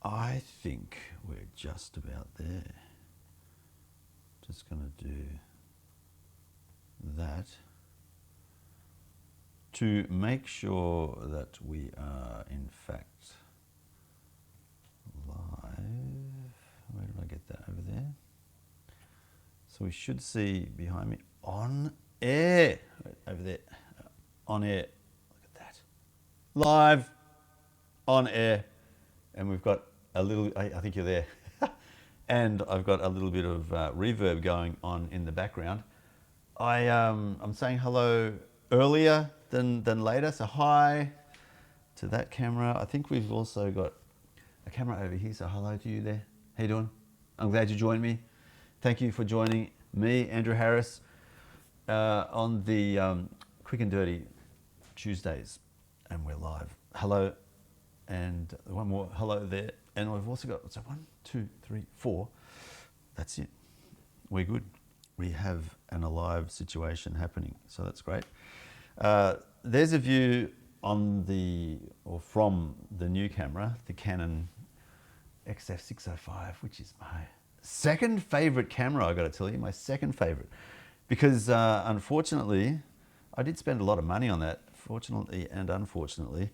I think we're just about there. Just going to do that to make sure that we are in fact live. Where did I get that? Over there. So we should see behind me on air. Over there. On air. Look at that. Live. On air. And we've got a little, I think you're there. And I've got a little bit of reverb going on in the background. I'm saying hello earlier than later. So hi to that camera. I think we've also got a camera over here. So hello to you there. How you doing? I'm glad you joined me. Thank you for joining me, Andrew Harris, on the Quick and Dirty Tuesdays. And we're live. Hello. And one more hello there. And we've also got, so 1, 2, 3, 4. That's it. We're good. We have an alive situation happening. So that's great. There's a view on from the new camera, the Canon XF605, which is my second favorite camera, I got to tell you, my second favorite. Because unfortunately, I did spend a lot of money on that, fortunately and unfortunately.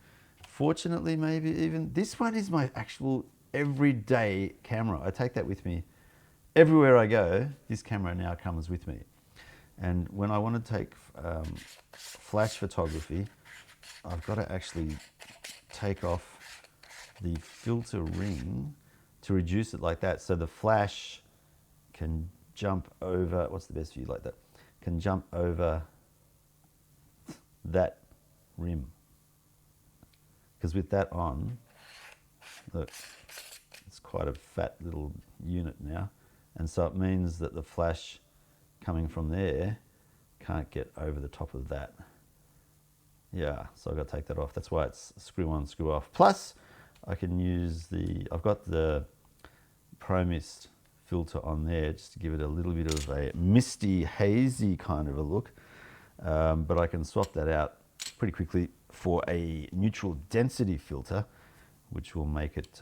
Fortunately, maybe even, this one is my actual everyday camera. I take that with me everywhere I go. This camera now comes with me. And when I want to take flash photography, I've got to actually take off the filter ring to reduce it like that. So the flash can jump over, what's the best view like that? Can jump over that rim. Because with that on, look, it's quite a fat little unit now. And so it means that the flash coming from there can't get over the top of that. Yeah, so I've got to take that off. That's why it's screw on, screw off. Plus, I can use I've got the Pro Mist filter on there just to give it a little bit of a misty, hazy kind of a look. But I can swap that out pretty quickly for a neutral density filter, which will make it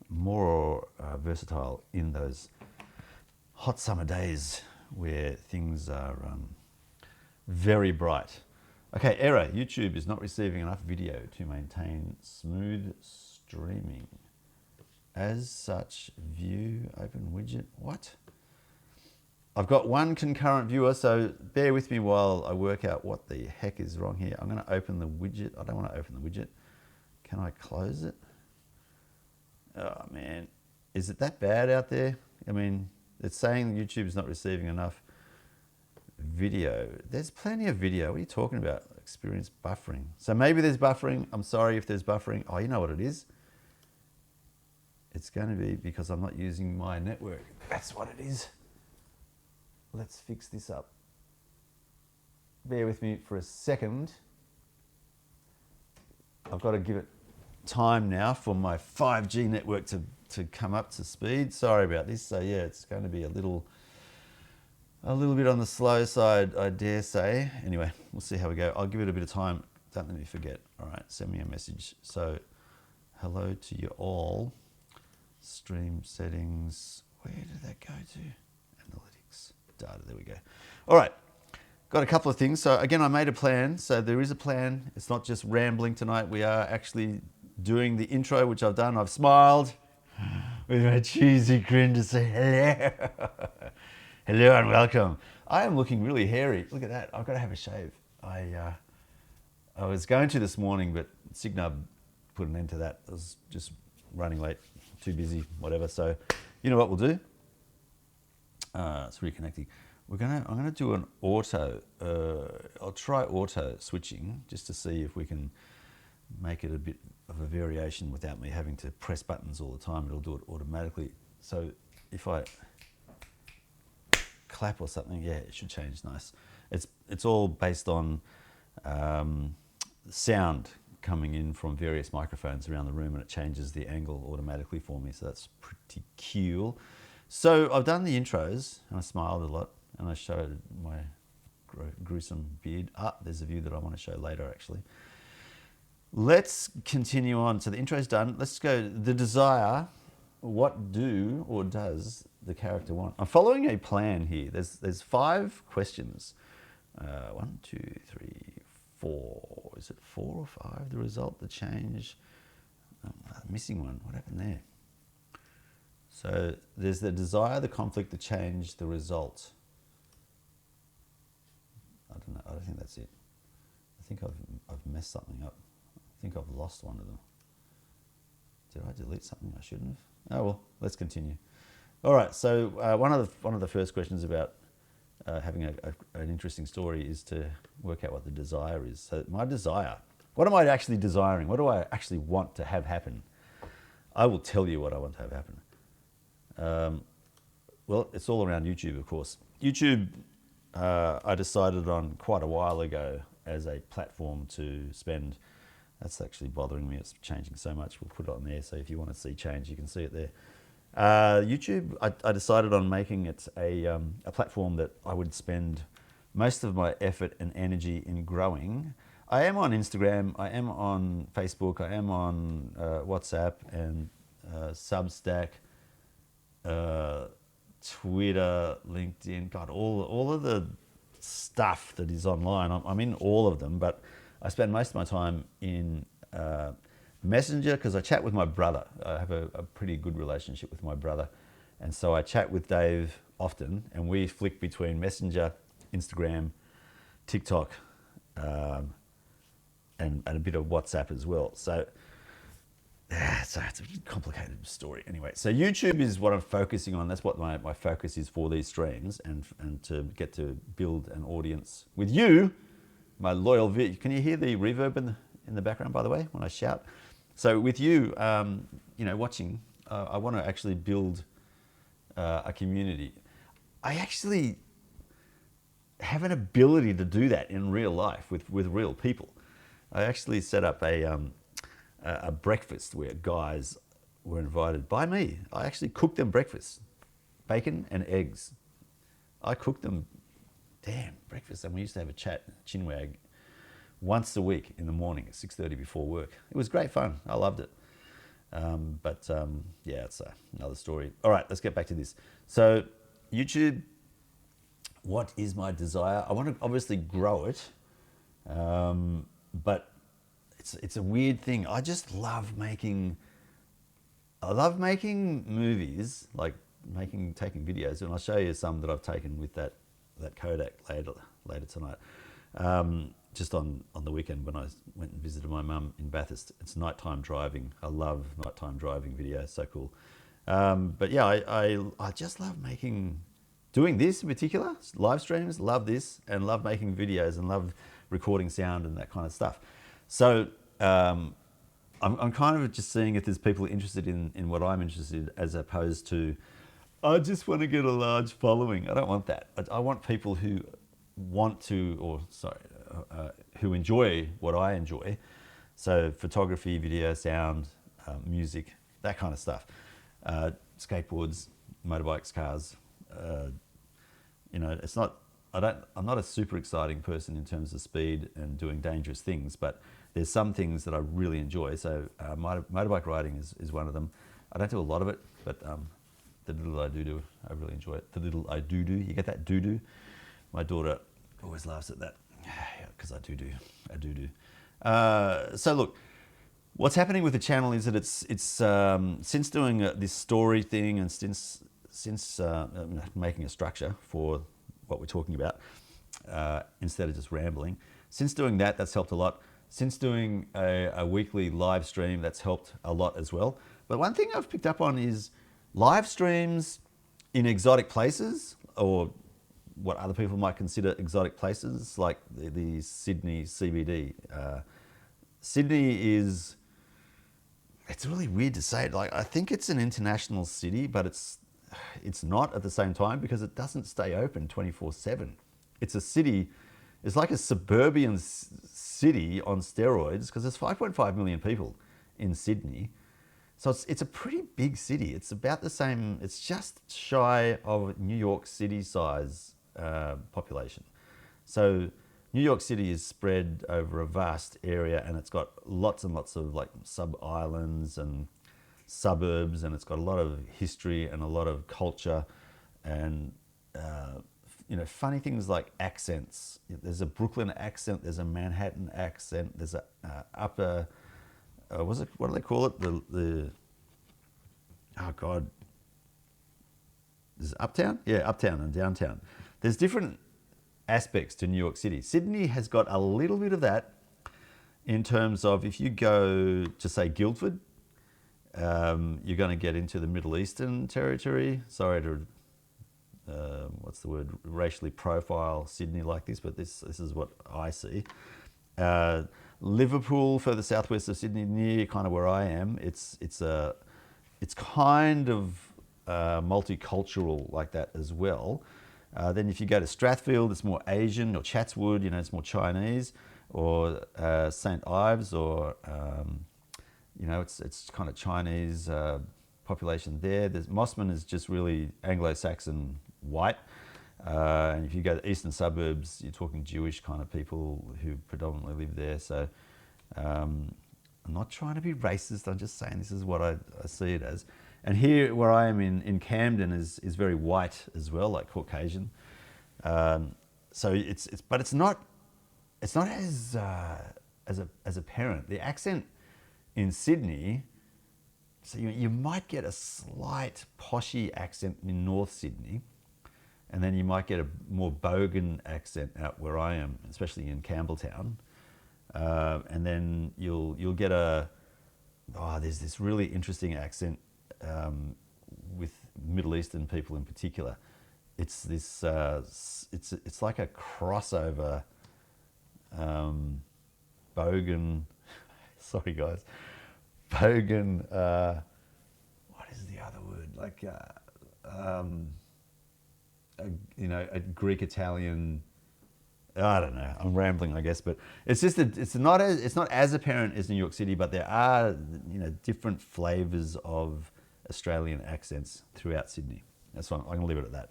more versatile in those hot summer days where things are very bright. Okay, error. YouTube is not receiving enough video to maintain smooth streaming. As such, view, open widget. What? I've got one concurrent viewer, so bear with me while I work out what the heck is wrong here. I'm going to open the widget. I don't want to open the widget. Can I close it? Oh, man. Is it that bad out there? I mean, it's saying YouTube is not receiving enough video. There's plenty of video. What are you talking about? Experience buffering. So maybe there's buffering. I'm sorry if there's buffering. Oh, you know what it is? It's going to be because I'm not using my network. That's what it is. Let's fix this up. Bear with me for a second. I've got to give it time now for my 5G network to come up to speed. Sorry about this. So yeah, it's going to be a little bit on the slow side, I dare say. Anyway, we'll see how we go. I'll give it a bit of time. Don't let me forget. All right, send me a message. So hello to you all. Stream settings. Where did that go to? Analytics. Data, there we go. All right, got a couple of things. So again, I made a plan. So there is a plan. It's not just rambling tonight. We are actually doing the intro, which I've done. I've smiled with my cheesy grin to say hello. Hello and welcome. I am looking really hairy. Look at that. I've got to have a shave. I was going to this morning, but Signub put an end to that. I was just running late, too busy, whatever. So you know what we'll do? It's reconnecting. I'm gonna do an auto. I'll try auto switching just to see if we can make it a bit of a variation without me having to press buttons all the time. It'll do it automatically. So if I clap or something, yeah, it should change nice. It's all based on sound coming in from various microphones around the room, and it changes the angle automatically for me. So that's pretty cool. So I've done the intros, and I smiled a lot, and I showed my gruesome beard. There's a view that I want to show later, actually. Let's continue on. So the intro's done. Let's go. The desire. What do or does the character want? I'm following a plan here. There's 5 questions. 1, 2, 3, 4. Is it 4 or 5? The result, the change. Missing one. What happened there? So there's the desire, the conflict, the change, the result. I don't know. I don't think that's it. I think I've messed something up. I think I've lost one of them. Did I delete something I shouldn't have? Oh well, let's continue. All right. So one of the first questions about having an interesting story is to work out what the desire is. So my desire. What am I actually desiring? What do I actually want to have happen? I will tell you what I want to have happen. Well, it's all around YouTube, of course. YouTube, I decided on quite a while ago as a platform to spend. That's actually bothering me. It's changing so much. We'll put it on there. So if you want to see change, you can see it there. YouTube, I decided on making it a platform that I would spend most of my effort and energy in growing. I am on Instagram. I am on Facebook. I am on WhatsApp and Substack. Twitter, LinkedIn, God, all of the stuff that is online. I'm in all of them, but I spend most of my time in Messenger because I chat with my brother. I have a pretty good relationship with my brother, and so I chat with Dave often, and we flick between Messenger, Instagram, TikTok, and a bit of WhatsApp as well. So it's a complicated story. Anyway, so YouTube is what I'm focusing on. That's what my focus is for these streams, and to get to build an audience with you, my loyal viewer. Can you hear the reverb in the background, by the way, when I shout? So with you, watching, I want to actually build a community. I actually have an ability to do that in real life with real people. I actually set up a breakfast where guys were invited by me. I actually cooked them breakfast, bacon and eggs. I cooked them, breakfast. And we used to have a chat, chinwag, once a week in the morning at 6:30 before work. It was great fun. I loved it. It's another story. All right, let's get back to this. So YouTube, what is my desire? I want to obviously grow it, but it's a weird thing. I just love making. I love making movies, like taking videos, and I'll show you some that I've taken with that Kodak later tonight. Just on the weekend when I went and visited my mum in Bathurst. It's nighttime driving. I love nighttime driving videos. So cool. But yeah, I just love doing this in particular, live streams. Love this, and love making videos, and love recording sound and that kind of stuff. So I'm kind of just seeing if there's people interested in what I'm interested in, as opposed to, I just want to get a large following. I don't want that. I want people who who enjoy what I enjoy. So photography, video, sound, music, that kind of stuff. Skateboards, motorbikes, cars. It's not. I'm not a super exciting person in terms of speed and doing dangerous things, but there's some things that I really enjoy. So motorbike riding is one of them. I don't do a lot of it, but the little I do, I really enjoy it. The little I do, you get that do? My daughter always laughs at that, because I do. So look, what's happening with the channel is that it's since doing this story thing, and since making a structure for what we're talking about, instead of just rambling. Since doing that, that's helped a lot. Since doing a weekly live stream, that's helped a lot as well. But one thing I've picked up on is live streams in exotic places, or what other people might consider exotic places, like the Sydney CBD. Sydney is, it's really weird to say it. Like, I think it's an international city, but it's not at the same time, because it doesn't stay open 24/7. It's a city. It's like a suburban city on steroids, because there's 5.5 million people in Sydney. So it's a pretty big city. It's about the same. It's just shy of New York City size population. So New York City is spread over a vast area, and it's got lots and lots of like sub-islands and suburbs, and it's got a lot of history and a lot of culture, and funny things like accents. There's a Brooklyn accent, there's a Manhattan accent, there's a upper, what do they call it? The oh God, is it uptown? Yeah, uptown and downtown. There's different aspects to New York City. Sydney has got a little bit of that in terms of if you go to say Guildford, you're going to get into the Middle Eastern territory. Sorry to what's the word, racially profile Sydney like this, but this is what I see. Liverpool, further southwest of Sydney, near kind of where I am, it's kind of multicultural like that as well. Then if you go to Strathfield, it's more Asian, or Chatswood, it's more Chinese, or St. Ives, or it's kind of Chinese population there. There's Mossman is just really Anglo-Saxon white. And if you go to the eastern suburbs, you're talking Jewish kind of people who predominantly live there. So I'm not trying to be racist, I'm just saying this is what I see it as. And here where I am in Camden is very white as well, like Caucasian. So it's not as apparent. The accent in Sydney, so you might get a slight poshy accent in North Sydney, and then you might get a more bogan accent out where I am, especially in Campbelltown. And then you'll get there's this really interesting accent with Middle Eastern people in particular. It's this it's like a crossover bogan. Sorry guys, bogan. What is the other word? Like a Greek Italian. I don't know. I'm rambling, I guess, but it's just it's not as apparent as New York City, but there are different flavors of Australian accents throughout Sydney. That's fine. I'm going to leave it at that.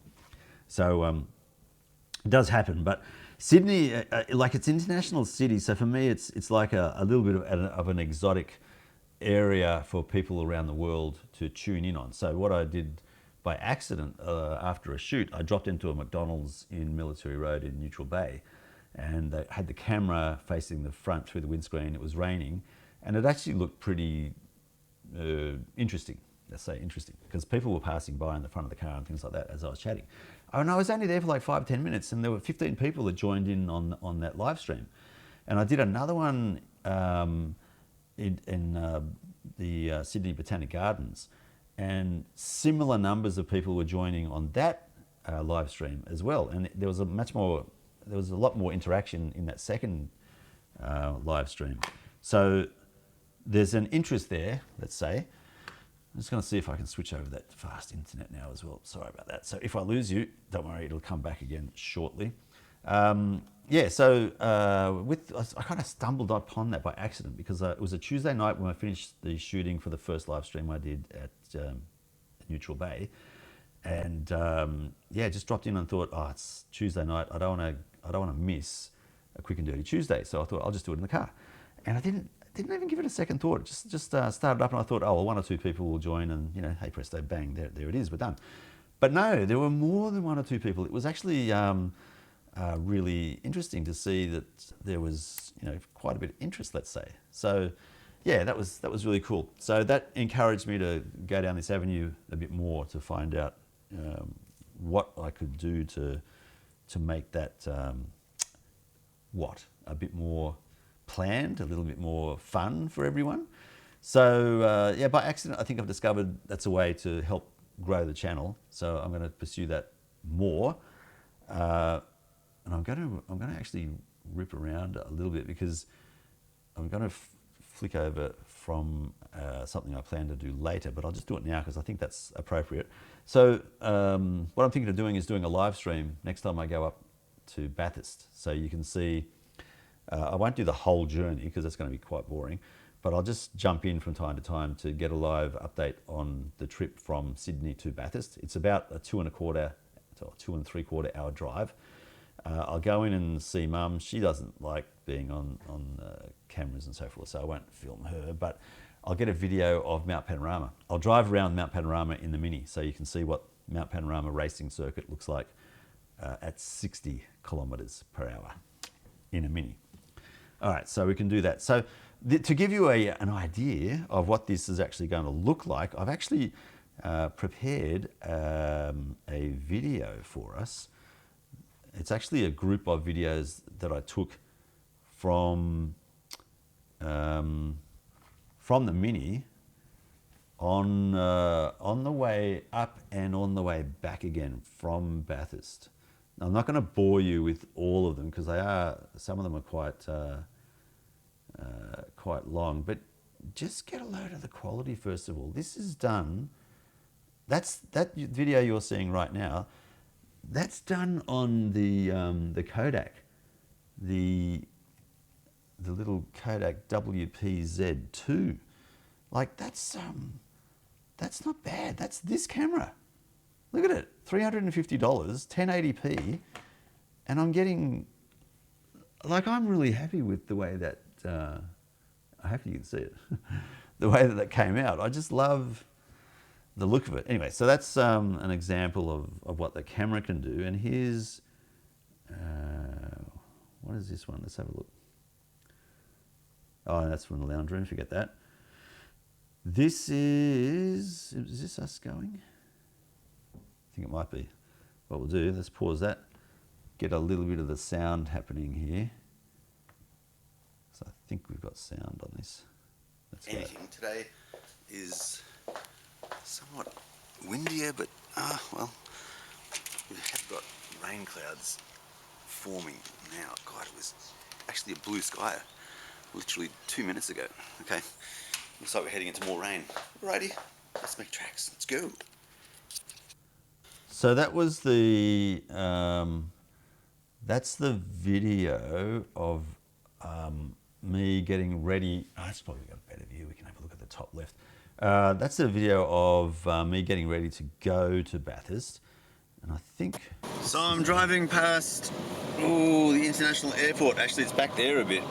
So it does happen, but Sydney, like it's an international city, so for me it's like a little bit of an exotic area for people around the world to tune in on. So what I did by accident after a shoot, I dropped into a McDonald's in Military Road in Neutral Bay, and they had the camera facing the front through the windscreen. It was raining, and it actually looked pretty interesting. Let's say interesting, because people were passing by in the front of the car and things like that as I was chatting. And I was only there for like 5-10 minutes, and there were 15 people that joined in on that live stream. And I did another one in the Sydney Botanic Gardens, and similar numbers of people were joining on that live stream as well. And there was a lot more interaction in that second live stream. So there's an interest there, let's say. I'm just going to see if I can switch over that fast internet now as well. Sorry about that. So if I lose you, don't worry, it'll come back again shortly. I kind of stumbled upon that by accident, because it was a Tuesday night when I finished the shooting for the first live stream I did at Neutral Bay, and just dropped in and thought, it's Tuesday night. I don't want to miss a quick and dirty Tuesday. So I thought I'll just do it in the car, and I didn't even give it a second thought. Just started up, and I thought, one or two people will join, and hey presto, bang, there it is, we're done. But no, there were more than one or two people. It was actually really interesting to see that there was quite a bit of interest, let's say. So yeah, that was really cool. So that encouraged me to go down this avenue a bit more to find out what I could do to make that a bit more planned, a little bit more fun for everyone. So by accident, I think I've discovered that's a way to help grow the channel. So I'm going to pursue that more, and I'm going to actually rip around a little bit, because I'm going to flick over from something I plan to do later, but I'll just do it now because I think that's appropriate. So what I'm thinking of doing is doing a live stream next time I go up to Bathurst, so you can see. I won't do the whole journey because that's going to be quite boring, but I'll just jump in from time to time to get a live update on the trip from Sydney to Bathurst. It's about a 2 and 3/4 hour drive. I'll go in and see Mum. She doesn't like being on cameras and so forth, so I won't film her, but I'll get a video of Mount Panorama. I'll drive around Mount Panorama in the Mini so you can see what Mount Panorama racing circuit looks like at 60 kilometers per hour in a Mini. All right, so we can do that. So to give you an idea of what this is actually going to look like, I've actually prepared a video for us. It's actually a group of videos that I took from the Mini on the way up and on the way back again from Bathurst. Now, I'm not going to bore you with all of them because some of them are quite long, but just get a load of the quality first of all. This is done. That video you're seeing right now. That's done on the Kodak, the little Kodak WPZ2. Like that's not bad. That's this camera. Look at it, $350, 1080p, and I'm getting, like, I'm really happy with the way that, I hope you can see it, the way that came out. I just love the look of it. Anyway, so that's an example of what the camera can do. And here's, what is this one? Let's have a look. Oh, that's from the lounge room, forget that. Is this us going? I think it might be. What we'll do, let's pause that, get a little bit of the sound happening here. So I think we've got sound on this. Anything today is somewhat windier, but well, we have got rain clouds forming now. God, it was actually a blue sky literally 2 minutes ago. Okay, looks like we're heading into more rain. Alrighty, let's make tracks. Let's go. So that was that's the video of me getting ready. Oh, it's probably got a better view. We can have a look at the top left. That's the video of me getting ready to go to Bathurst. And I think... So I'm driving past, the international airport. Actually, it's back there a bit.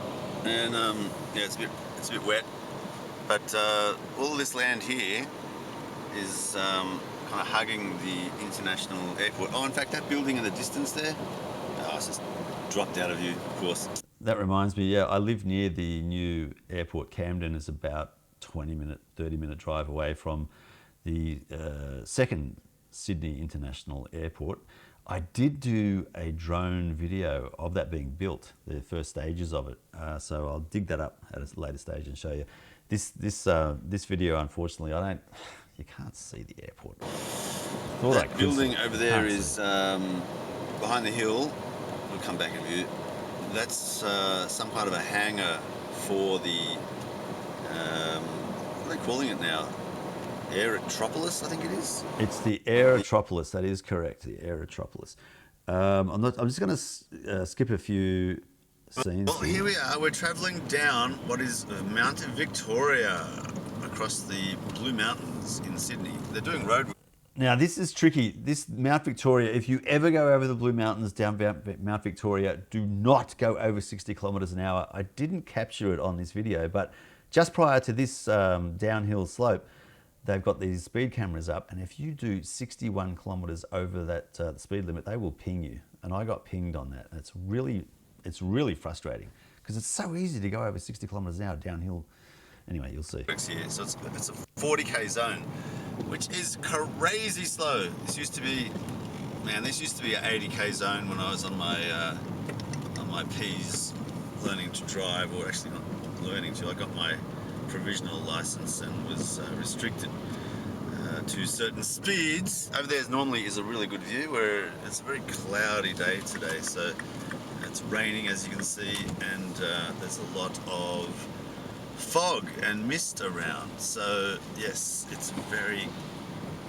And yeah, it's a bit wet. But all this land here is kind of hugging the international airport. Oh, in fact, that building in the distance there, it's just dropped out of view, of course. That reminds me, yeah, I live near the new airport. Camden is about 20-minute, 30-minute drive away from the second Sydney International Airport. I did do a drone video of that being built, the first stages of it. So I'll dig that up at a later stage and show you. This video, unfortunately, you can't see the airport. That building over there is behind the hill. We'll come back in view. That's some kind of a hangar for the, what are they calling it now? Aerotropolis, I think it is. It's the Aerotropolis. That is correct. The Aerotropolis. I'm just going to skip a few scenes. Well, here we are. We're travelling down what is Mount Victoria across the Blue Mountains in Sydney. They're doing road. Now this is tricky. This Mount Victoria. If you ever go over the Blue Mountains down Mount Victoria, do not go over 60 kilometres an hour. I didn't capture it on this video, but just prior to this downhill slope, they've got these speed cameras up, and if you do 61 kilometres over that speed limit, they will ping you. And I got pinged on that. And it's really frustrating because it's so easy to go over 60 kilometres an hour downhill. Anyway, you'll see. Here, so it's a 40k zone, which is crazy slow. This used to be an 80k zone when I was on my P's learning to drive, or actually not learning to. I got my provisional license and was restricted to certain speeds. Over there normally is a really good view, where it's a very cloudy day today, so it's raining, as you can see, and there's a lot of fog and mist around. So yes, it's very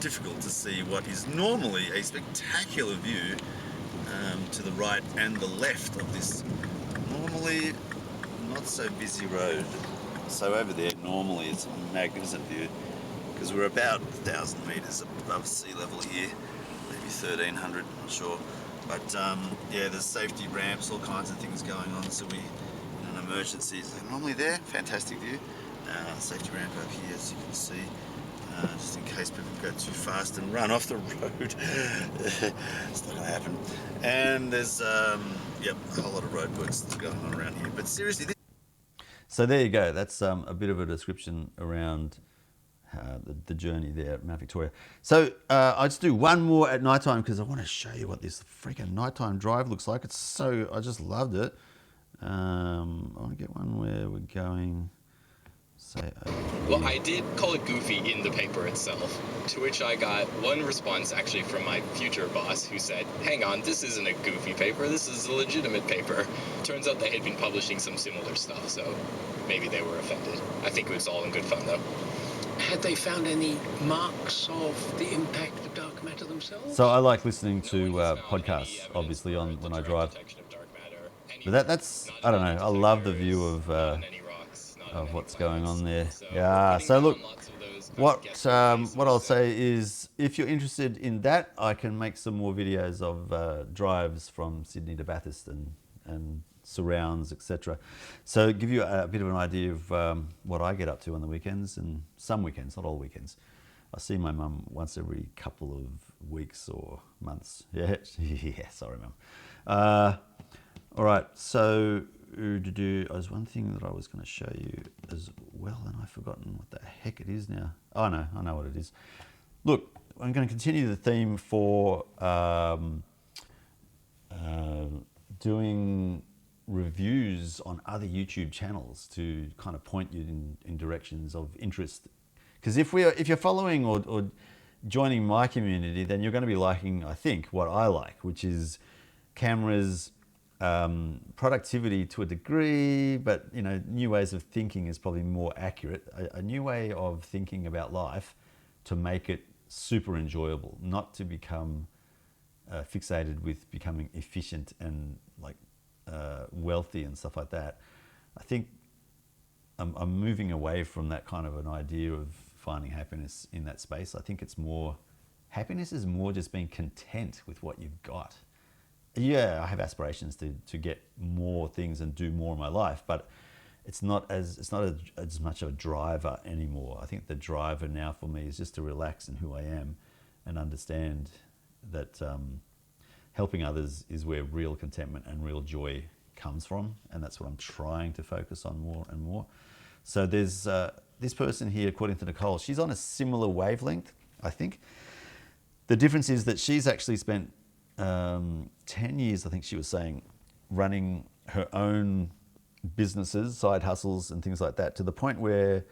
difficult to see what is normally a spectacular view to the right and the left of this normally not so busy road. So over there normally it's a magnificent view because we're about 1,000 metres above sea level here, maybe 1,300, not sure. But yeah, there's safety ramps, all kinds of things going on. So we, in an emergency, is normally there. Fantastic view. Safety ramp up here, as you can see, just in case people go too fast and run off the road. It's not going to happen. And there's yep, a whole lot of roadworks going on around here. But seriously, So there you go. That's a bit of a description around the journey there at Mount Victoria. So I'll just do one more at night time because I want to show you what this freaking nighttime drive looks like. It's so, I just loved it. I want to get one where we're going, say, well, I did call it goofy in the paper itself, to which I got one response actually from my future boss who said, hang on, this isn't a goofy paper, this is a legitimate paper. Turns out they had been publishing some similar stuff, so maybe they were offended. I think it was all in good fun, though. Had they found any marks of the impact of dark matter themselves? So I like listening to podcasts, obviously, on when I drive. But that's, I don't know, I love the view of what's going on there. Yeah, so look, what I'll say is, if you're interested in that, I can make some more videos of drives from Sydney to Bathurst and surrounds, etc. So give you a bit of an idea of what I get up to on the weekends, and some weekends, not all weekends. I see my mum once every couple of weeks or months. Yeah, yes, I remember. All right, so there's one thing that I was going to show you as well, and I've forgotten what the heck it is now. Oh no, I know what it is. Look, I'm going to continue the theme for doing reviews on other YouTube channels to kind of point you in directions of interest. Because if you're following or joining my community, then you're going to be liking, I think, what I like, which is cameras, productivity to a degree, but you know, new ways of thinking is probably more accurate. A new way of thinking about life to make it super enjoyable, not to become fixated with becoming efficient and like wealthy and stuff like that. I think I'm moving away from that kind of an idea of finding happiness in that space. I think it's more, happiness is more just being content with what you've got. Yeah, I have aspirations to get more things and do more in my life, but it's not as much of a driver anymore. I think the driver now for me is just to relax in who I am and understand that helping others is where real contentment and real joy comes from, and that's what I'm trying to focus on more and more. So there's this person here, according to Nicole, she's on a similar wavelength, I think. The difference is that she's actually spent 10 years, I think she was saying, running her own businesses, side hustles and things like that, to the point where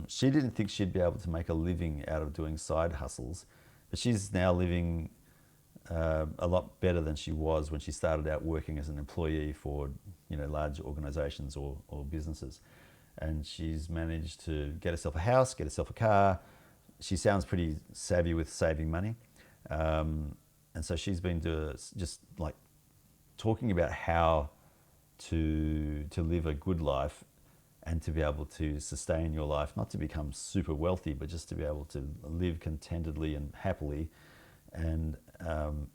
she didn't think she'd be able to make a living out of doing side hustles, but she's now living a lot better than she was when she started out working as an employee for, you know, large organizations or businesses. And she's managed to get herself a house, get herself a car. She sounds pretty savvy with saving money. And so she's been just like talking about how to live a good life and to be able to sustain your life, not to become super wealthy, but just to be able to live contentedly and happily, and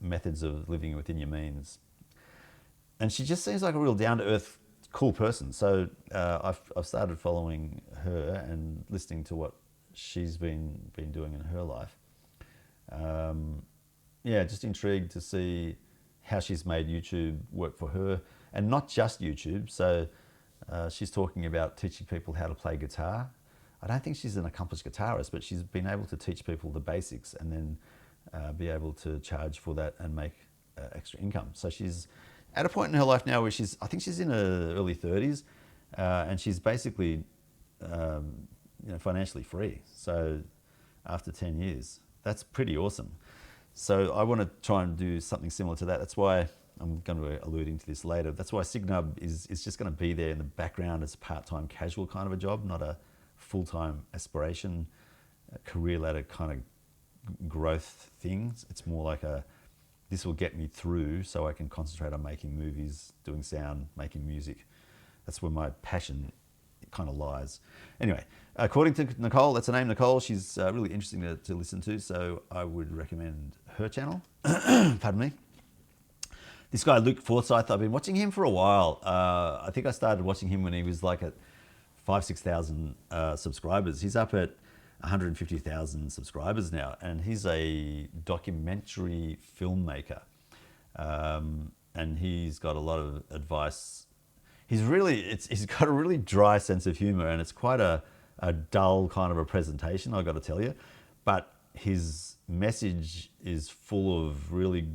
methods of living within your means. And she just seems like a real down-to-earth, cool person. So I've started following her and listening to what she's been doing in her life. Yeah, just intrigued to see how she's made YouTube work for her, and not just YouTube. So she's talking about teaching people how to play guitar. I don't think she's an accomplished guitarist, but she's been able to teach people the basics and then be able to charge for that and make extra income. So she's at a point in her life now where I think she's in her early 30s, and she's basically financially free. So after 10 years, that's pretty awesome. So I want to try and do something similar to that. That's why I'm going to be alluding to this later. That's why Signub is just going to be there in the background as a part-time casual kind of a job, not a full-time aspiration, career ladder kind of growth things. It's more like this will get me through so I can concentrate on making movies, doing sound, making music. That's where my passion kind of lies. Anyway, according to Nicole, that's her name, Nicole, she's really interesting to listen to, so I would recommend her channel. Pardon me. This guy, Luke Forsyth, I've been watching him for a while. I think I started watching him when he was like at 6,000 subscribers. He's up at 150,000 subscribers now, and he's a documentary filmmaker. And he's got a lot of advice. He's got a really dry sense of humor, and it's quite a dull kind of a presentation, I've got to tell you. But his message is full of really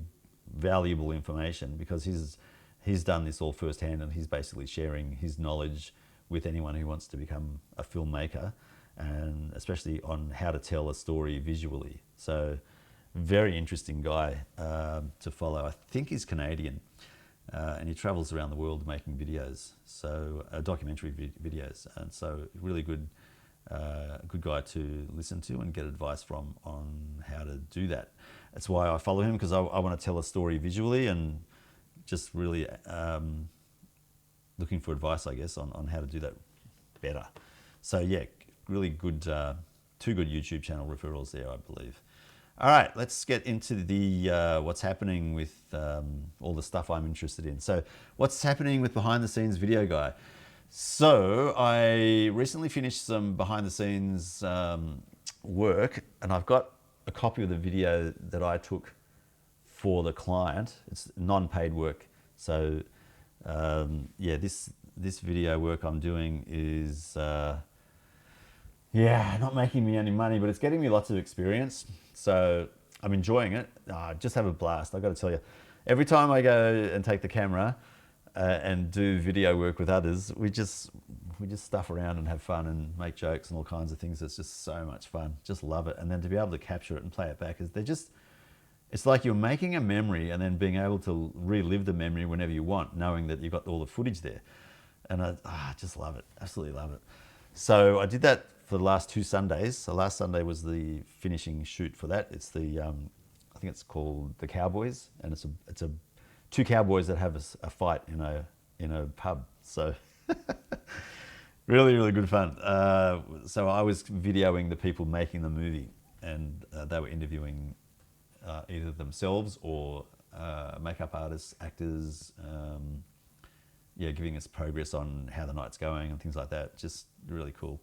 valuable information, because he's done this all firsthand, and he's basically sharing his knowledge with anyone who wants to become a filmmaker, and especially on how to tell a story visually. So very interesting guy to follow. I think he's Canadian, and he travels around the world making videos, so documentary videos, and so really good guy to listen to and get advice from on how to do that. That's why I follow him, because I want to tell a story visually, and just really looking for advice, I guess, on how to do that better. So yeah, really good, two good YouTube channel referrals there, I believe. All right, let's get into the what's happening with all the stuff I'm interested in. So what's happening with Behind the Scenes Video Guy? So I recently finished some behind the scenes work, and I've got a copy of the video that I took for the client. It's non-paid work. So yeah, this video work I'm doing is not making me any money, but it's getting me lots of experience. So I'm enjoying it. I just have a blast. I've got to tell you, every time I go and take the camera and do video work with others, we just stuff around and have fun and make jokes and all kinds of things. It's just so much fun. Just love it. And then to be able to capture it and play it back, it's like you're making a memory and then being able to relive the memory whenever you want, knowing that you've got all the footage there. And I just love it. Absolutely love it. So I did that for the last 2 Sundays. So last Sunday was the finishing shoot for that. It's the I think it's called The Cowboys, and it's a 2 cowboys that have a fight in a pub. So really good fun. So I was videoing the people making the movie, and they were interviewing either themselves or makeup artists, actors, giving us progress on how the night's going and things like that. Just really cool.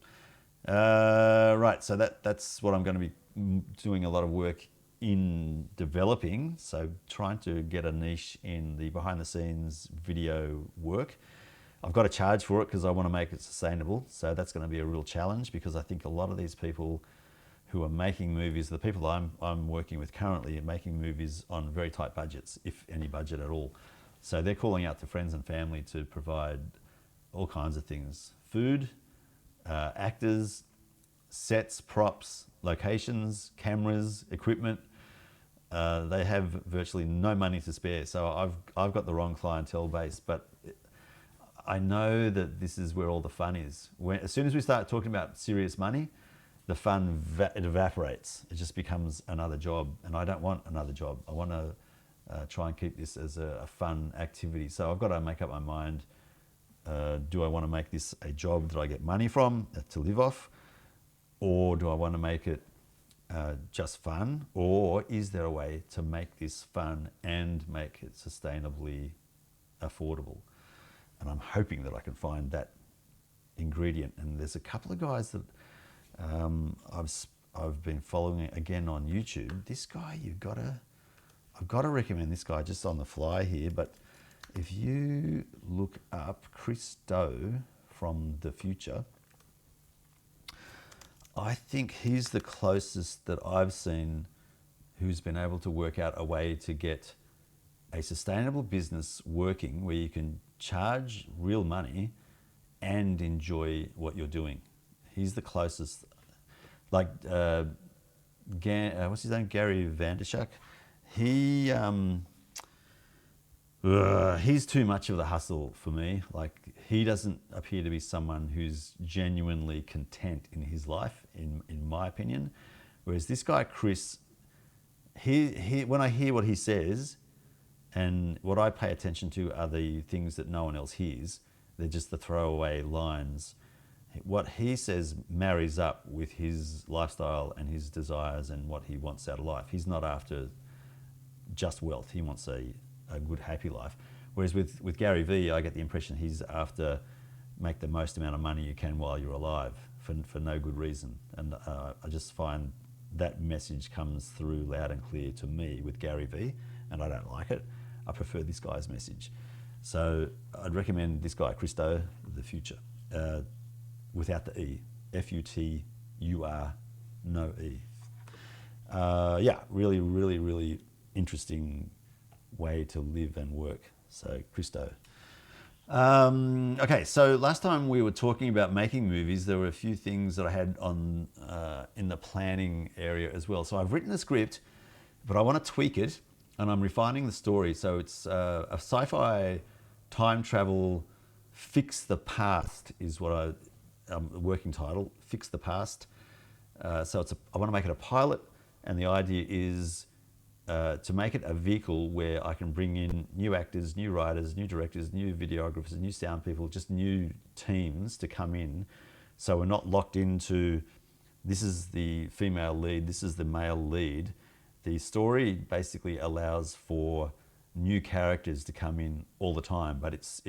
Right, so that's what I'm going to be doing a lot of work in developing. So trying to get a niche in the behind the scenes video work. I've got to charge for it because I want to make it sustainable. So that's going to be a real challenge, because I think a lot of these people who are making movies, the people I'm working with currently, are making movies on very tight budgets, if any budget at all. So they're calling out to friends and family to provide all kinds of things: food, actors, sets, props, locations, cameras, equipment. They have virtually no money to spare. So I've got the wrong clientele base, but I know that this is where all the fun is. As soon as we start talking about serious money, the fun it evaporates. It just becomes another job, and I don't want another job. I want to try and keep this as a fun activity. So I've got to make up my mind. Do I want to make this a job that I get money from to live off? Or do I want to make it just fun? Or is there a way to make this fun and make it sustainably affordable? And I'm hoping that I can find that ingredient. And there's a couple of guys that I've been following again on YouTube. This guy, I've got to recommend this guy just on the fly here, but if you look up Chris Doe from the future, I think he's the closest that I've seen who's been able to work out a way to get a sustainable business working where you can charge real money and enjoy what you're doing. He's the closest. Like, what's his name? Gary Vanderchuck. He's too much of the hustle for me. Like, he doesn't appear to be someone who's genuinely content in his life, in my opinion. Whereas this guy, Chris, he when I hear what he says, and what I pay attention to are the things that no one else hears. They're just the throwaway lines. What he says marries up with his lifestyle and his desires and what he wants out of life. He's not after just wealth. He wants a a good happy life. Whereas with Gary Vee, I get the impression he's after make the most amount of money you can while you're alive for no good reason. And I just find that message comes through loud and clear to me with Gary Vee, and I don't like it. I prefer this guy's message. So I'd recommend this guy, Christo, The Future, without the E, F-U-T-U-R, no E. Yeah, really, really, really interesting way to live and work. So Christo. Okay, so last time we were talking about making movies, there were a few things that I had on in the planning area as well. So I've written a script, but I want to tweak it, and I'm refining the story. So it's a sci-fi time travel, fix the past is what the working title, fix the past. So I want to make it a pilot, and the idea is to make it a vehicle where I can bring in new actors, new writers, new directors, new videographers, new sound people, just new teams to come in. So we're not locked into, this is the female lead, this is the male lead. The story basically allows for new characters to come in all the time, but it's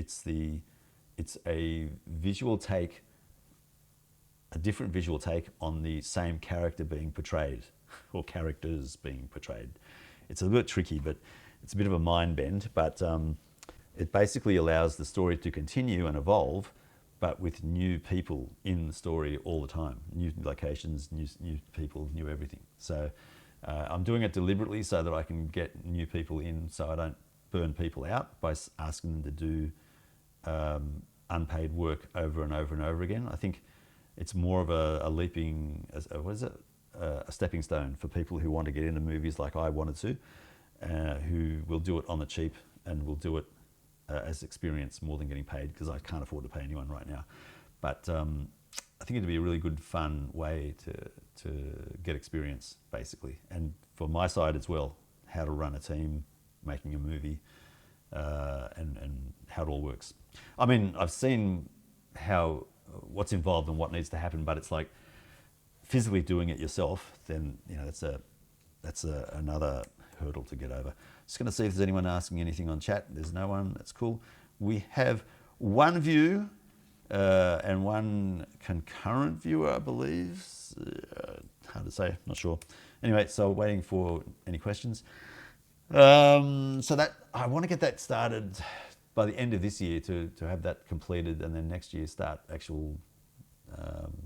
a visual take, a different visual take on the same character being portrayed, or characters being portrayed. It's a bit tricky, but it's a bit of a mind bend, but it basically allows the story to continue and evolve, but with new people in the story all the time, new locations, new people, new everything. So I'm doing it deliberately so that I can get new people in, so I don't burn people out by asking them to do unpaid work over and over and over again. I think it's more of a leaping, what is it? A stepping stone for people who want to get into movies like I wanted to, who will do it on the cheap and will do it as experience more than getting paid, because I can't afford to pay anyone right now. But I think it'd be a really good, fun way to get experience, basically. And for my side as well, how to run a team, making a movie, and how it all works. I mean, I've seen what's involved and what needs to happen, but it's like, physically doing it yourself, then that's another hurdle to get over. Just going to see if there's anyone asking anything on chat. There's no one. That's cool. We have one view and one concurrent viewer, I believe. Hard to say. Not sure. Anyway, so waiting for any questions. So that I want to get that started by the end of this year to have that completed, and then next year start actual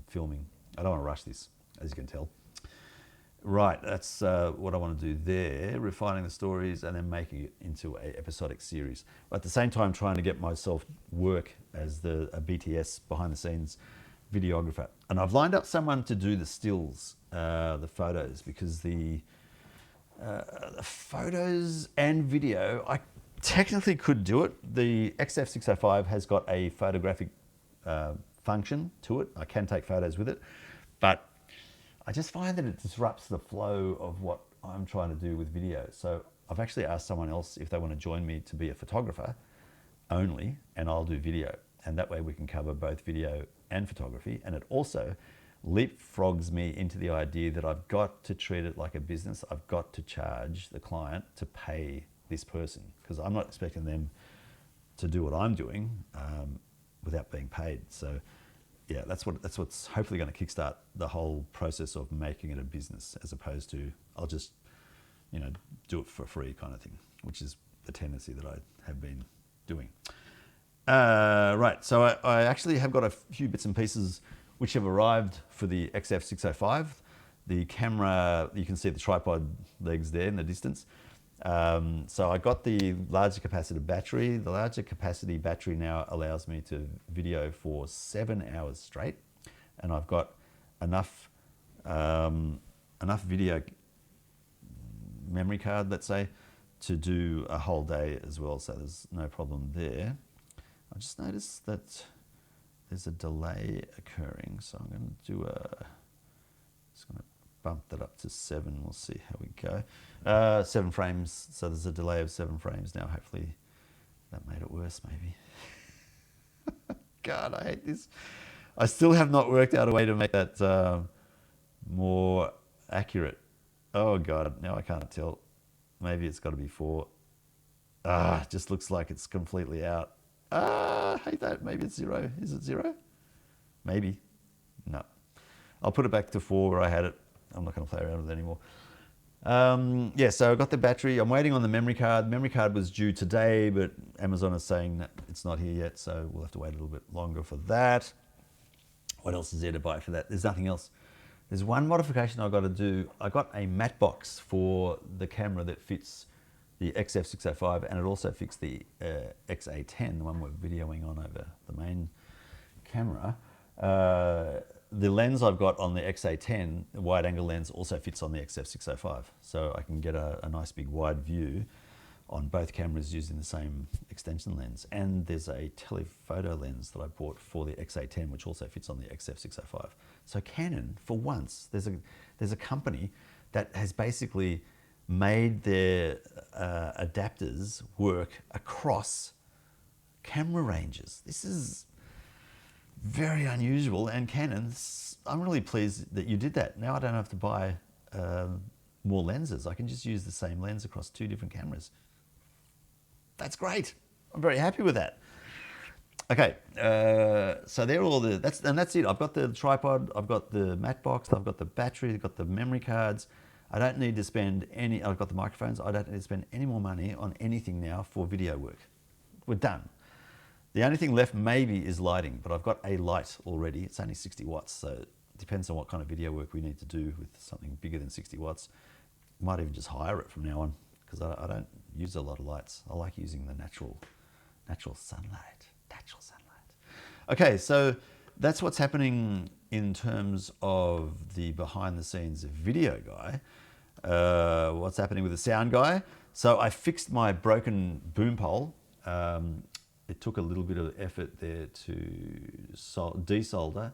filming. I don't want to rush this, as you can tell. Right, that's what I want to do there, refining the stories and then making it into an episodic series. But at the same time, trying to get myself work as a BTS, behind the scenes videographer. And I've lined up someone to do the stills, the photos, because the photos and video, I technically could do it. The XF605 has got a photographic function to it. I can take photos with it, but I just find that it disrupts the flow of what I'm trying to do with video. So I've actually asked someone else if they want to join me to be a photographer only, and I'll do video. And that way we can cover both video and photography. And it also leapfrogs me into the idea that I've got to treat it like a business. I've got to charge the client to pay this person, because I'm not expecting them to do what I'm doing without being paid. So yeah, that's what's hopefully going to kickstart the whole process of making it a business, as opposed to I'll just do it for free kind of thing, which is the tendency that I have been doing. Right, so I actually have got a few bits and pieces which have arrived for the XF605. The camera, you can see the tripod legs there in the distance. So I got the larger capacity battery. The larger capacity battery now allows me to video for 7 hours straight, and I've got enough video memory card, let's say, to do a whole day as well. So there's no problem there. I just noticed that there's a delay occurring, so I'm going to do just going to bump that up to 7. We'll see how we go. 7 frames, so there's a delay of 7 frames now. Hopefully that made it worse, maybe. God, I hate this. I still have not worked out a way to make that more accurate. Oh God, now I can't tell. Maybe it's got to be 4. it just looks like it's completely out. I hate that. Maybe it's 0. Is it 0? Maybe. No. I'll put it back to 4 where I had it. I'm not going to play around with it anymore. Yeah, so I got the battery. I'm waiting on the memory card. The memory card was due today, but Amazon is saying that it's not here yet, so we'll have to wait a little bit longer for that. What else is there to buy for that? There's nothing else. There's one modification I've got to do. I got a matte box for the camera that fits the XF605, and it also fits the XA10, the one we're videoing on over the main camera. The lens I've got on the XA10, the wide angle lens, also fits on the XF605. So I can get a nice big wide view on both cameras using the same extension lens. And there's a telephoto lens that I bought for the XA10, which also fits on the XF605. So Canon, for once, there's a company that has basically made their adapters work across camera ranges. This is very unusual, and Canon, I'm really pleased that you did that. Now I don't have to buy more lenses. I can just use the same lens across 2 different cameras. That's great. I'm very happy with that. Okay, so they're all that's it. I've got the tripod, I've got the matte box, I've got the battery, I've got the memory cards. I don't need to spend I've got the microphones. I don't need to spend any more money on anything now for video work. We're done. The only thing left maybe is lighting, but I've got a light already. It's only 60 watts, so it depends on what kind of video work we need to do with something bigger than 60 watts. Might even just hire it from now on, because I don't use a lot of lights. I like using the natural sunlight. Natural sunlight. Okay, so that's what's happening in terms of the behind the scenes video guy. What's happening with the sound guy? So I fixed my broken boom pole. It took a little bit of effort there to desolder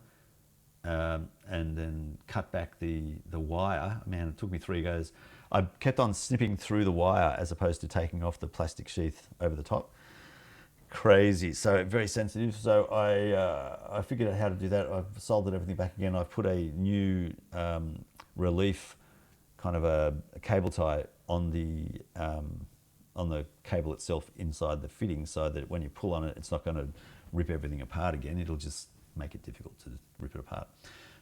and then cut back the wire. Man, it took me 3 goes. I kept on snipping through the wire as opposed to taking off the plastic sheath over the top. Crazy, so very sensitive. So I figured out how to do that. I've soldered everything back again. I've put a new relief kind of a cable tie on the cable itself inside the fitting, so that when you pull on it, it's not going to rip everything apart again. It'll just make it difficult to rip it apart.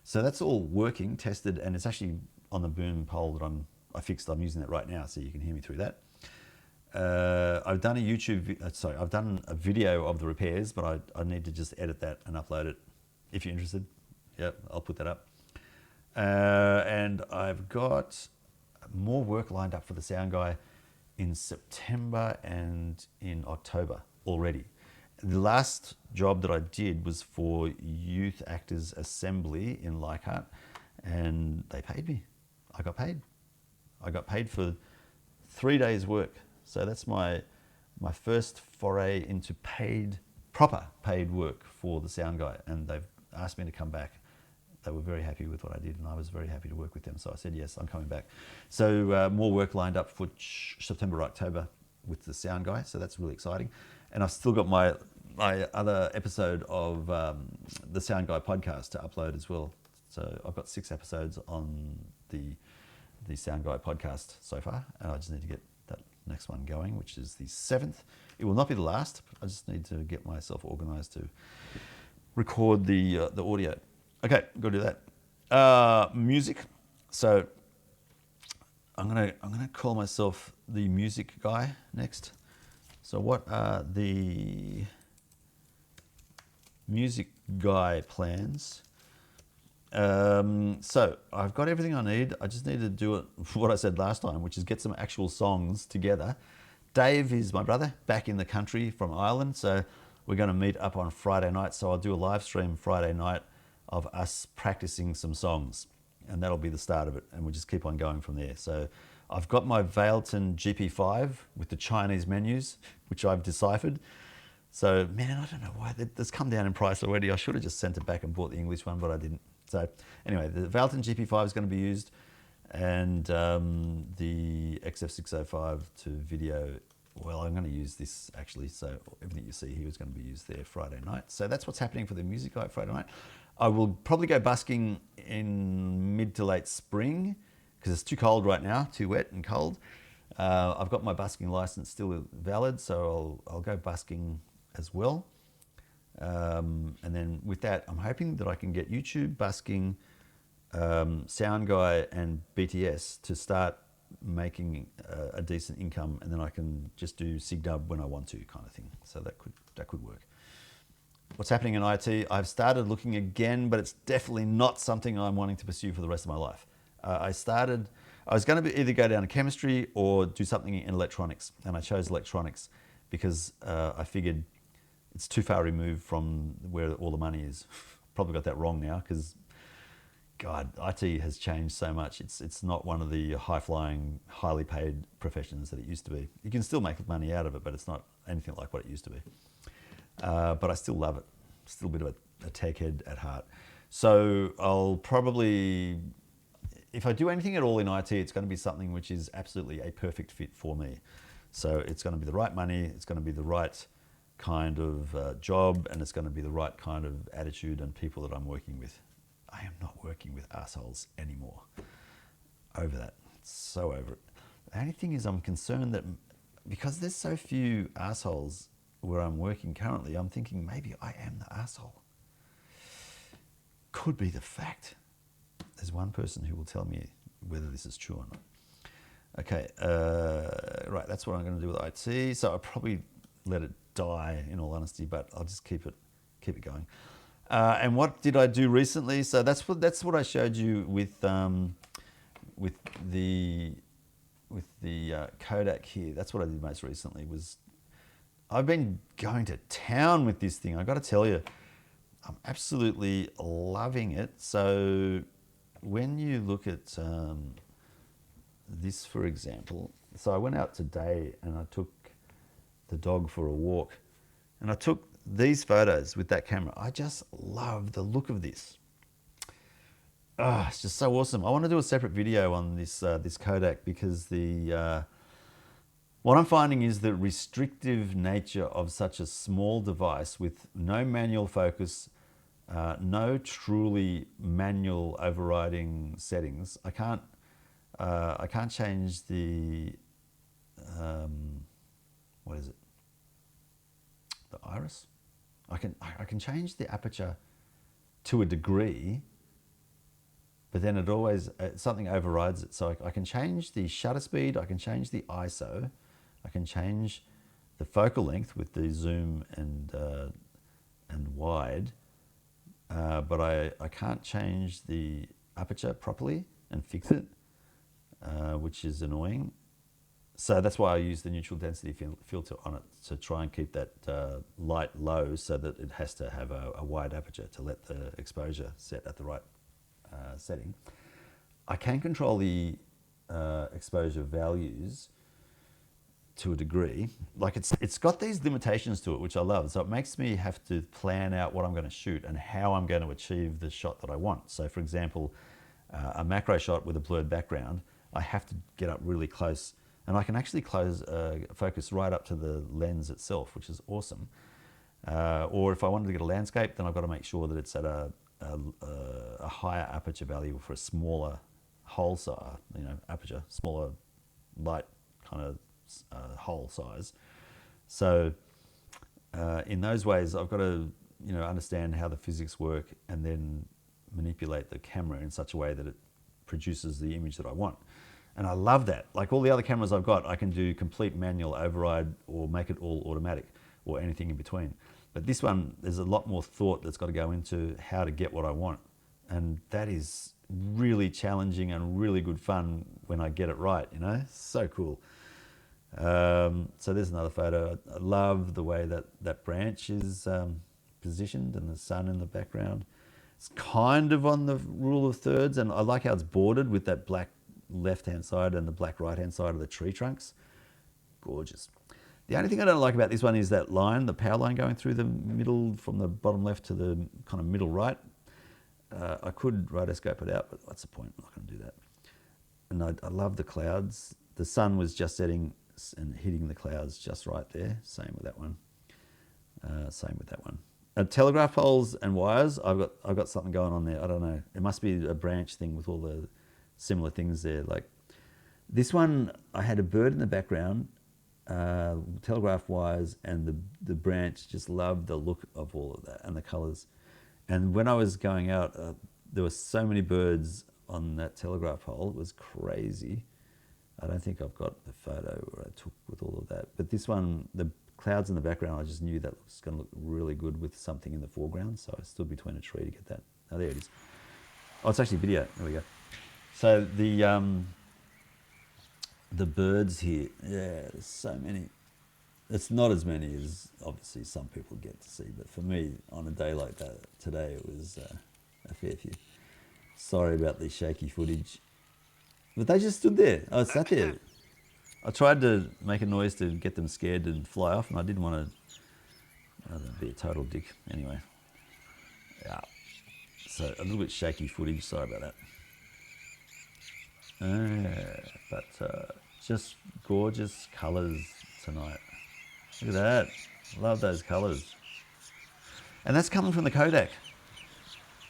So that's all working, tested, and it's actually on the boom pole that I fixed. I'm using that right now, so you can hear me through that. I've done I've done a video of the repairs, but I need to just edit that and upload it. If you're interested, yep, I'll put that up. And I've got more work lined up for the sound guy in September and in October already. The last job that I did was for Youth Actors Assembly in Leichhardt, and they paid me. I got paid. I got paid for 3 days' work. So that's my first foray into proper paid work for the sound guy, and they've asked me to come back. They were very happy with what I did, and I was very happy to work with them. So I said, yes, I'm coming back. So more work lined up for September, October with the sound guy. So that's really exciting. And I've still got my other episode of the Sound Guy podcast to upload as well. So I've got 6 episodes on the Sound Guy podcast so far, and I just need to get that next one going, which is the 7th. It will not be the last. I just need to get myself organized to record the audio. Okay, go do that. Music. So I'm gonna call myself the music guy next. So what are the music guy plans? So I've got everything I need. I just need to do it what I said last time, which is get some actual songs together. Dave is my brother, back in the country from Ireland, so we're going to meet up on Friday night. So I'll do a live stream Friday night of us practicing some songs, and that'll be the start of it, and we'll just keep on going from there. So I've got my Vailton GP5 with the Chinese menus, which I've deciphered. So man, I don't know why that's come down in price already. I should have just sent it back and bought the English one, but I didn't. So anyway, the Vailton GP5 is going to be used, and the XF605 to video. Well, I'm going to use this actually, so everything you see here is going to be used there Friday night. So that's what's happening for the music guy Friday night. I will probably go busking in mid to late spring because it's too cold right now, too wet and cold. I've got my busking license still valid, so I'll go busking as well. And then with that, I'm hoping that I can get YouTube, busking, Sound Guy, and BTS to start making a decent income, and then I can just do sig dub when I want to, kind of thing. So that could work. What's happening in IT? I've started looking again, but it's definitely not something I'm wanting to pursue for the rest of my life. I was going to either go down to chemistry or do something in electronics, and I chose electronics because I figured it's too far removed from where all the money is. Probably got that wrong now because, God, IT has changed so much. It's not one of the high-flying, highly paid professions that it used to be. You can still make money out of it, but it's not anything like what it used to be. But I still love it. Still a bit of a tech head at heart. So I'll probably, if I do anything at all in IT, it's going to be something which is absolutely a perfect fit for me. So it's going to be the right money, it's going to be the right kind of job, and it's going to be the right kind of attitude and people that I'm working with. I am not working with assholes anymore. Over that. So over it. The only thing is I'm concerned that because there's so few assholes where I'm working currently, I'm thinking maybe I am the asshole. Could be the fact. There's one person who will tell me whether this is true or not. Okay, right, that's what I'm going to do with IT. So I'll probably let it die, in all honesty, but I'll just keep it going. And what did I do recently? So that's what I showed you with the Kodak here. That's what I did most recently. I've been going to town with this thing. I got to tell you, I'm absolutely loving it. So when you look at this, for example, so I went out today and I took the dog for a walk, and I took these photos with that camera. I just love the look of this. It's just so awesome. I want to do a separate video on this this Kodak because what I'm finding is the restrictive nature of such a small device with no manual focus, no truly manual overriding settings. I can't change the what is it? The iris. I can change the aperture to a degree, but then it always something overrides it. So I can change the shutter speed. I can change the ISO. I can change the focal length with the zoom and wide, but I can't change the aperture properly and fix it, which is annoying. So that's why I use the neutral density filter on it to try and keep that light low so that it has to have a wide aperture to let the exposure set at the right setting. I can control the exposure values to a degree. Like it's got these limitations to it, which I love. So it makes me have to plan out what I'm going to shoot and how I'm going to achieve the shot that I want. So for example, a macro shot with a blurred background, I have to get up really close, and I can actually focus right up to the lens itself, which is awesome. Or if I wanted to get a landscape, then I've got to make sure that it's at a higher aperture value for a smaller hole size, aperture, smaller light kind of hole size. So in those ways, I've got to understand how the physics work and then manipulate the camera in such a way that it produces the image that I want. And I love that. Like all the other cameras I've got, I can do complete manual override or make it all automatic or anything in between. But this one, there's a lot more thought that's got to go into how to get what I want. And that is really challenging and really good fun when I get it right, So cool. So there's another photo. I love the way that branch is positioned and the sun in the background. It's kind of on the rule of thirds, and I like how it's bordered with that black left-hand side and the black right-hand side of the tree trunks. Gorgeous. The only thing I don't like about this one is that line, the power line going through the middle from the bottom left to the kind of middle right. I could rotoscope it out, but what's the point? I'm not going to do that. And I love the clouds. The sun was just setting and hitting the clouds just right there. Same with that one. Telegraph poles and wires, I've got something going on there. I don't know. It must be a branch thing with all the similar things there. Like This one, I had a bird in the background, telegraph wires, and the branch. Just loved the look of all of that and the colours. And when I was going out, there were so many birds on that telegraph pole. It was crazy. I don't think I've got the photo where I took with all of that. But this one, the clouds in the background, I just knew that was going to look really good with something in the foreground. So I stood between a tree to get that. Oh, there it is. Oh, it's actually video. There we go. So the birds here, yeah, there's so many. It's not as many as obviously some people get to see, but for me, on a day like that today, it was a fair few. Sorry about the shaky footage, but they just stood there. I sat there. I tried to make a noise to get them scared and fly off, and I didn't want to be a total dick. Anyway, yeah. So a little bit shaky footage. Sorry about that. But just gorgeous colours tonight. Look at that. Love those colours. And that's coming from the Kodak.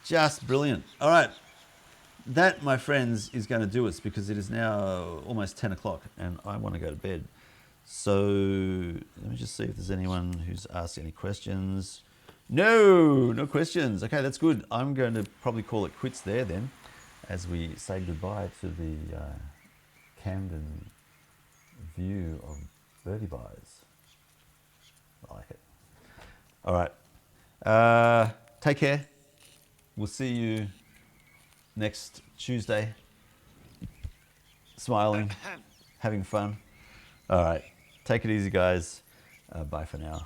Just brilliant. All right. That, my friends, is going to do us because it is now almost 10 o'clock and I want to go to bed. So let me just see if there's anyone who's asked any questions. No questions. Okay, that's good. I'm going to probably call it quits there then as we say goodbye to the Camden view of birdie buyers. I like it. All right. Take care. We'll see you next Tuesday. Smiling, having fun. All right. Take it easy, guys. Bye for now.